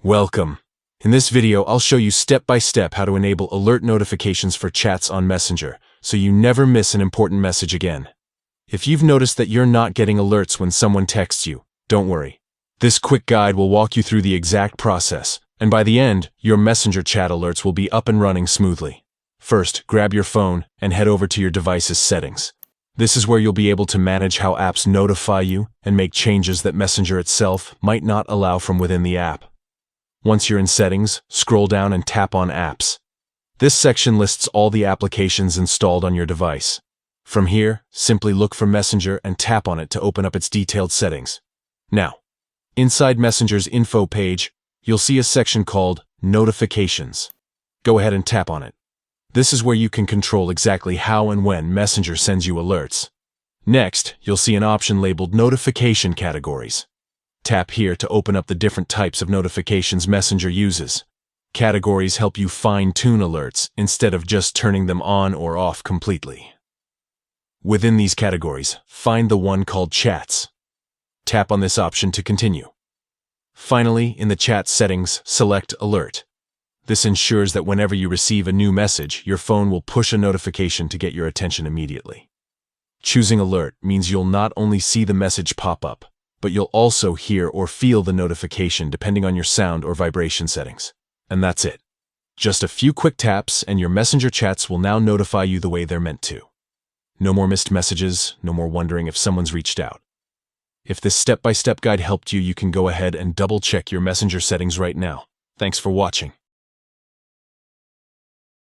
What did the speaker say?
Welcome. In this video, I'll show you step-by-step how to enable alert notifications for chats on Messenger, so you never miss an important message again. If you've noticed that you're not getting alerts when someone texts you, don't worry. This quick guide will walk you through the exact process, and by the end, your Messenger chat alerts will be up and running smoothly. First, grab your phone and head over to your device's settings. This is where you'll be able to manage how apps notify you and make changes that Messenger itself might not allow from within the app. Once you're in Settings, scroll down and tap on Apps. This section lists all the applications installed on your device. From here, simply look for Messenger and tap on it to open up its detailed settings. Now, inside Messenger's info page, you'll see a section called Notifications. Go ahead and tap on it. This is where you can control exactly how and when Messenger sends you alerts. Next, you'll see an option labeled Notification Categories. Tap here to open up the different types of notifications Messenger uses. Categories help you fine-tune alerts instead of just turning them on or off completely. Within these categories, find the one called Chats. Tap on this option to continue. Finally, in the chat settings, select Alert. This ensures that whenever you receive a new message, your phone will push a notification to get your attention immediately. Choosing Alert means you'll not only see the message pop up, but you'll also hear or feel the notification depending on your sound or vibration settings. And that's it. Just a few quick taps and your Messenger chats will now notify you the way they're meant to. No more missed messages, no more wondering if someone's reached out. If this step-by-step guide helped you, you can go ahead and double-check your Messenger settings right now. Thanks for watching.